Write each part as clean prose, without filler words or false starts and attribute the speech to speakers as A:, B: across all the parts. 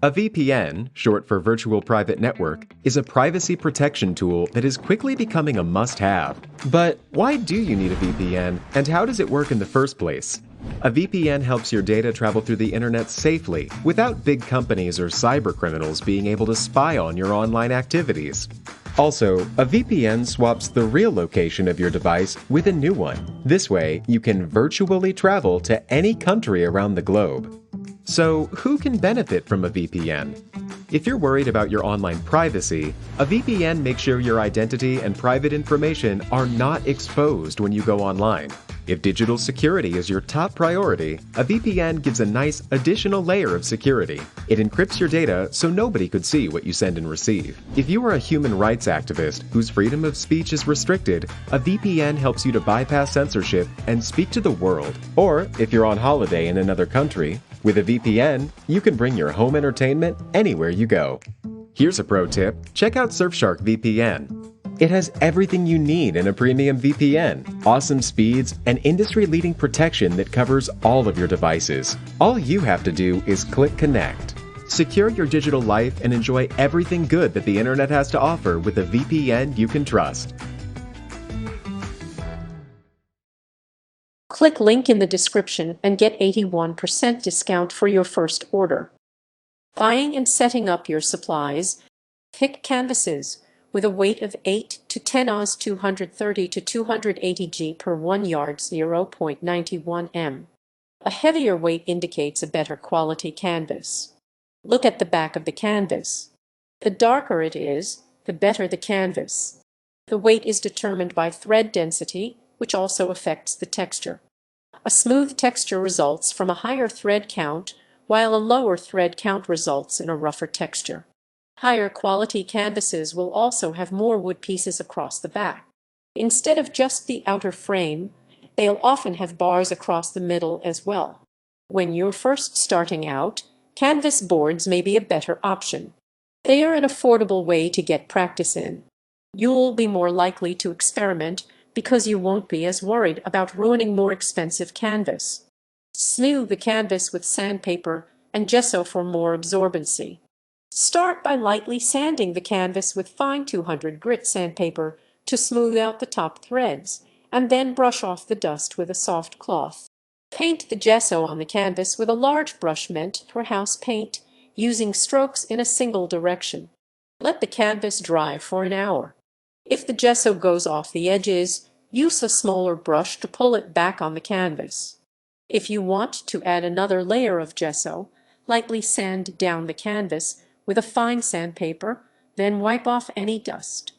A: A VPN, short for Virtual Private Network, is a privacy protection tool that is quickly becoming a must-have. But why do you need a VPN, and how does it work in the first place? A VPN helps your data travel through the internet safely, without big companies or cybercriminals being able to spy on your online activities. Also, a VPN swaps the real location of your device with a new one. This way, you can virtually travel to any country around the globe. So, who can benefit from a VPN? If you're worried about your online privacy, a VPN makes sure your identity and private information are not exposed when you go online. If digital security is your top priority, a VPN gives a nice additional layer of security. It encrypts your data so nobody could see what you send and receive. If you are a human rights activist whose freedom of speech is restricted, a VPN helps you to bypass censorship and speak to the world. Or, if you're on holiday in another country, with a VPN, you can bring your home entertainment anywhere you go. Here's a pro tip: check out Surfshark VPN. It has everything you need in a premium VPN, awesome speeds, and industry-leading protection that covers all of your devices. All you have to do is click Connect. Secure your digital life and enjoy everything good that the internet has to offer with a VPN you can trust.
B: Click link in the description and get 81% discount for your first order. Buying and setting up your supplies. Pick canvases with a weight of 8 to 10 Oz 230 to 280 G per 1 yard 0.91 m. A heavier weight indicates a better quality canvas. Look at the back of the canvas. The darker it is, the better the canvas. The weight is determined by thread density, which also affects the texture. A smooth texture results from a higher thread count, while a lower thread count results in a rougher texture. Higher quality canvases will also have more wood pieces across the back. Instead of just the outer frame, they'll often have bars across the middle as well. When you're first starting out, canvas boards may be a better option. They are an affordable way to get practice in. You'll be more likely to experiment because you won't be as worried about ruining more expensive canvas. Smooth the canvas with sandpaper and gesso for more absorbency. Start by lightly sanding the canvas with fine 200 grit sandpaper to smooth out the top threads, and then brush off the dust with a soft cloth. Paint the gesso on the canvas with a large brush meant for house paint, using strokes in a single direction. Let the canvas dry for an hour. If the gesso goes off the edges, use a smaller brush to pull it back on the canvas. If you want to add another layer of gesso, lightly sand down the canvas with a fine sandpaper, then wipe off any dust.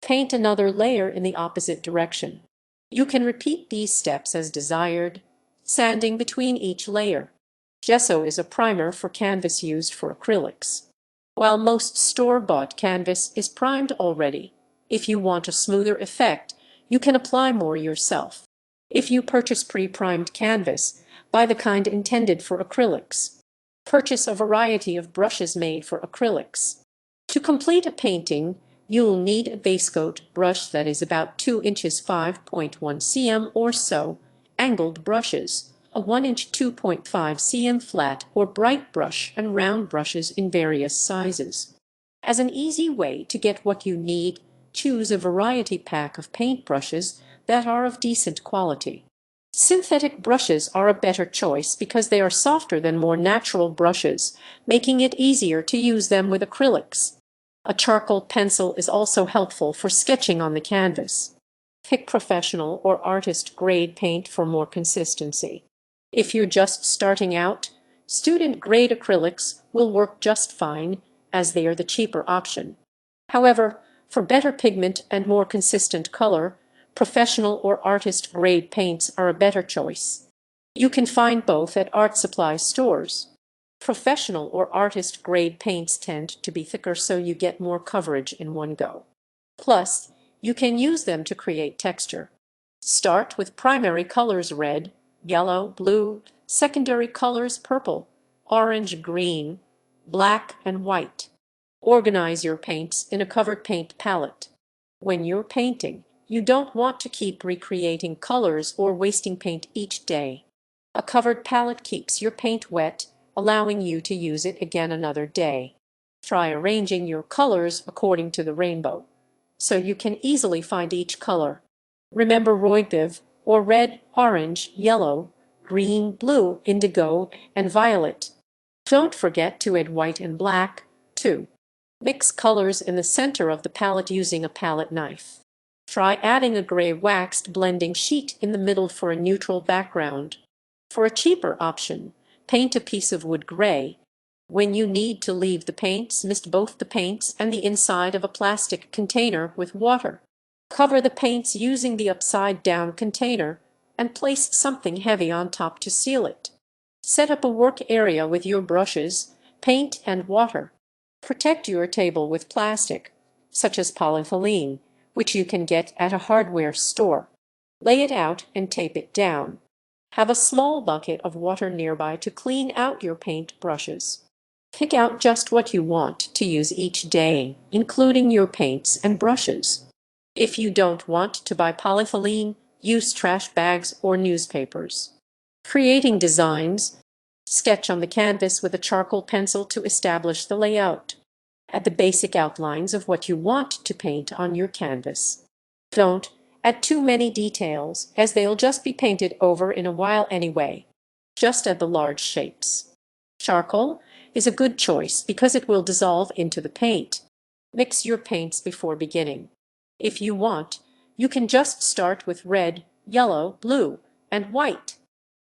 B: Paint another layer in the opposite direction. You can repeat these steps as desired, sanding between each layer. Gesso is a primer for canvas used for acrylics. While most store-bought canvas is primed already, if you want a smoother effect, you can apply more yourself. If you purchase pre-primed canvas, buy the kind intended for acrylics. Purchase a variety of brushes made for acrylics. To complete a painting, you'll need a base coat brush that is about 2 inches 5.1 cm or so, angled brushes, a 1 inch 2.5 cm flat or bright brush, and round brushes in various sizes. As an easy way to get what you need, choose a variety pack of paint brushes that are of decent quality. Synthetic brushes are a better choice because they are softer than more natural brushes, making it easier to use them with acrylics. A charcoal pencil is also helpful for sketching on the canvas. Pick professional or artist-grade paint for more consistency. If you're just starting out, student-grade acrylics will work just fine, as they are the cheaper option. However, for better pigment and more consistent color, professional or artist-grade paints are a better choice. You can find both at art supply stores. Professional or artist-grade paints tend to be thicker, so you get more coverage in one go. Plus, you can use them to create texture. Start with primary colors red, yellow, blue, secondary colors purple, orange, green, black, and white. Organize your paints in a covered paint palette. When you're painting, you don't want to keep recreating colors or wasting paint each day. A covered palette keeps your paint wet, allowing you to use it again another day. Try arranging your colors according to the rainbow, so you can easily find each color. Remember roibiv, or red, orange, yellow, green, blue, indigo, and violet. Don't forget to add white and black, too. Mix colors in the center of the palette using a palette knife. Try adding a gray waxed blending sheet in the middle for a neutral background. For a cheaper option, paint a piece of wood gray. When you need to leave the paints, mist both the paints and the inside of a plastic container with water. Cover the paints using the upside-down container and place something heavy on top to seal it. Set up a work area with your brushes, paint, and water. Protect your table with plastic, such as polyethylene, which you can get at a hardware store. Lay it out and tape it down. Have a small bucket of water nearby to clean out your paint brushes. Pick out just what you want to use each day, including your paints and brushes. If you don't want to buy polyethylene, use trash bags or newspapers. Creating designs. Sketch on the canvas with a charcoal pencil to establish the layout. Add the basic outlines of what you want to paint on your canvas. Don't add too many details, as they'll just be painted over in a while anyway. Just add the large shapes. Charcoal is a good choice because it will dissolve into the paint. Mix your paints before beginning. If you want, you can just start with red, yellow, blue, and white.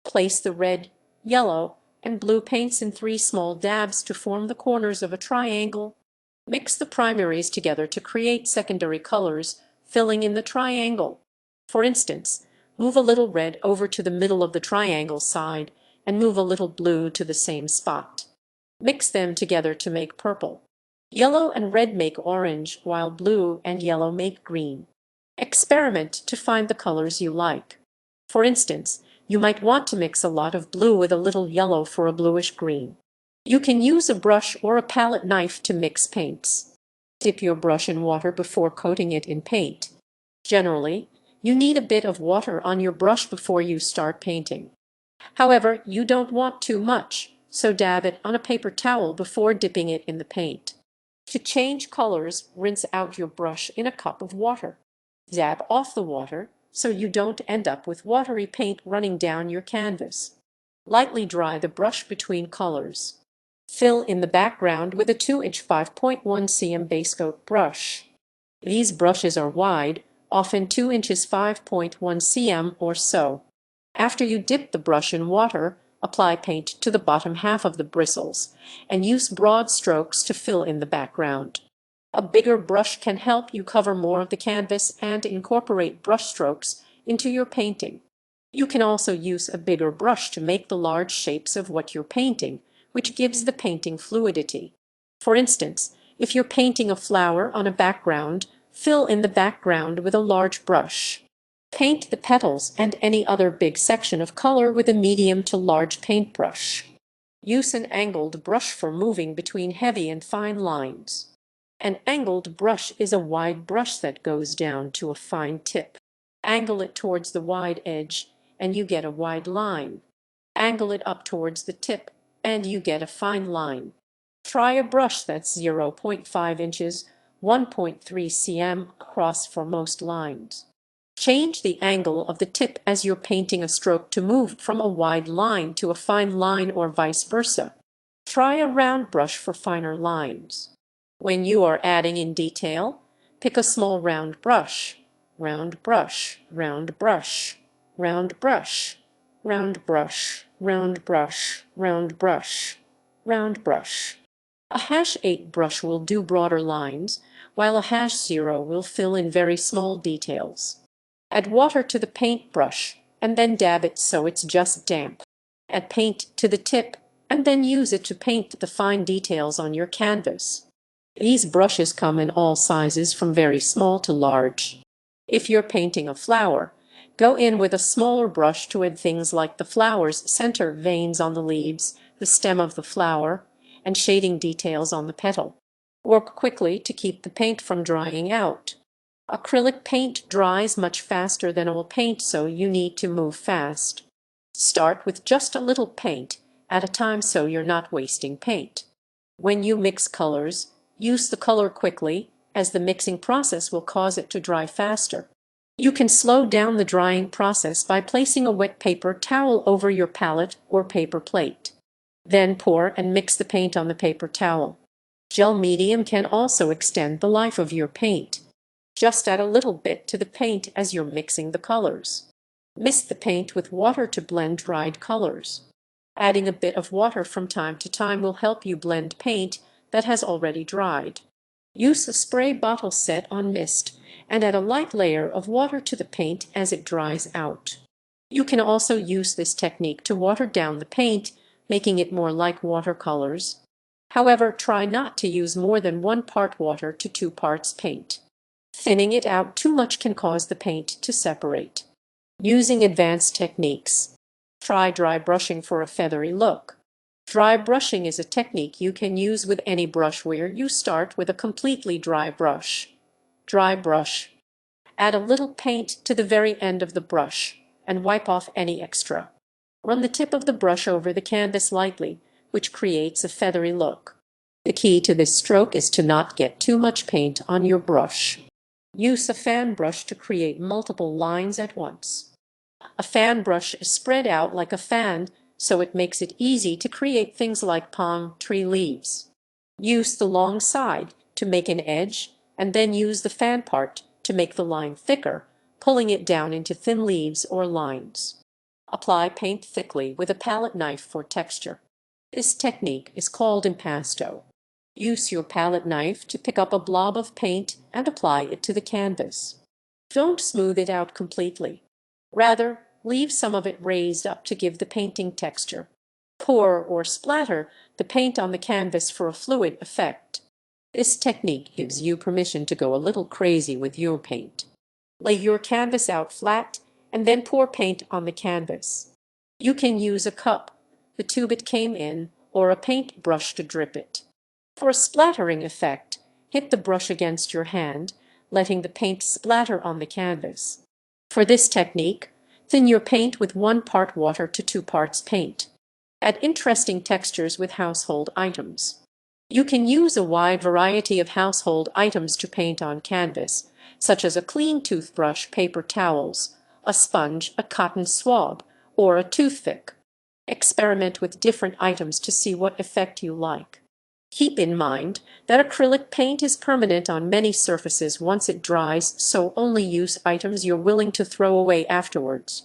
B: Place the red, yellow, and blue paints in 3 small dabs to form the corners of a triangle. Mix the primaries together to create secondary colors, filling in the triangle. For instance, move a little red over to the middle of the triangle side and move a little blue to the same spot. Mix them together to make purple. Yellow and red make orange, while blue and yellow make green. Experiment to find the colors you like. For instance, you might want to mix a lot of blue with a little yellow for a bluish green. You can use a brush or a palette knife to mix paints. Dip your brush in water before coating it in paint. Generally, you need a bit of water on your brush before you start painting. However, you don't want too much, so dab it on a paper towel before dipping it in the paint. To change colors, rinse out your brush in a cup of water. Dab off the water so you don't end up with watery paint running down your canvas. Lightly dry the brush between colors. Fill in the background with a 2-inch 5.1 cm base coat brush. These brushes are wide, often 2 inches 5.1 cm or so. After you dip the brush in water, apply paint to the bottom half of the bristles and use broad strokes to fill in the background. A bigger brush can help you cover more of the canvas and incorporate brush strokes into your painting. You can also use a bigger brush to make the large shapes of what you're painting, which gives the painting fluidity. For instance, if you're painting a flower on a background, fill in the background with a large brush. Paint the petals and any other big section of color with a medium to large paintbrush. Use an angled brush for moving between heavy and fine lines. An angled brush is a wide brush that goes down to a fine tip. Angle it towards the wide edge and you get a wide line. Angle it up towards the tip and you get a fine line. Try a brush that's 0.5 inches, 1.3 cm across for most lines. Change the angle of the tip as you're painting a stroke to move from a wide line to a fine line or vice versa. Try a round brush for finer lines. When you are adding in detail, pick a small round brush. Round brush, round brush, round brush, round brush, round brush, round brush, round brush. A #8 brush will do broader lines, while a #0 will fill in very small details. Add water to the paintbrush and then dab it so it's just damp. Add paint to the tip and then use it to paint the fine details on your canvas. These brushes come in all sizes from very small to large. If you're painting a flower, go in with a smaller brush to add things like the flower's center veins on the leaves, the stem of the flower, and shading details on the petal. Work quickly to keep the paint from drying out. Acrylic paint dries much faster than oil paint, so you need to move fast. Start with just a little paint at a time so you're not wasting paint. When you mix colors, use the color quickly, as the mixing process will cause it to dry faster. You can slow down the drying process by placing a wet paper towel over your palette or paper plate. Then pour and mix the paint on the paper towel. Gel medium can also extend the life of your paint. Just add a little bit to the paint as you're mixing the colors. Mist the paint with water to blend dried colors. Adding a bit of water from time to time will help you blend paint that has already dried. Use a spray bottle set on mist and add a light layer of water to the paint as it dries out. You can also use this technique to water down the paint, making it more like watercolors. However, try not to use more than 1 part water to 2 parts paint. Thinning it out too much can cause the paint to separate. Using advanced techniques. Try dry brushing for a feathery look. Dry brushing is a technique you can use with any brush where you start with a completely dry brush. Dry brush. Add a little paint to the very end of the brush and wipe off any extra. Run the tip of the brush over the canvas lightly, which creates a feathery look. The key to this stroke is to not get too much paint on your brush. Use a fan brush to create multiple lines at once. A fan brush is spread out like a fan, so it makes it easy to create things like palm tree leaves. Use the long side to make an edge, and then use the fan part to make the line thicker, pulling it down into thin leaves or lines. Apply paint thickly with a palette knife for texture. This technique is called impasto. Use your palette knife to pick up a blob of paint and apply it to the canvas. Don't smooth it out completely. Rather, leave some of it raised up to give the painting texture. Pour or splatter the paint on the canvas for a fluid effect. This technique gives you permission to go a little crazy with your paint. Lay your canvas out flat and then pour paint on the canvas. You can use a cup, the tube it came in, or a paint brush to drip it. For a splattering effect, hit the brush against your hand, letting the paint splatter on the canvas. For this technique, thin your paint with 1 part water to 2 parts paint. Add interesting textures with household items. You can use a wide variety of household items to paint on canvas, such as a clean toothbrush, paper towels, a sponge, a cotton swab, or a toothpick. Experiment with different items to see what effect you like. Keep in mind that acrylic paint is permanent on many surfaces once it dries, so only use items you're willing to throw away afterwards.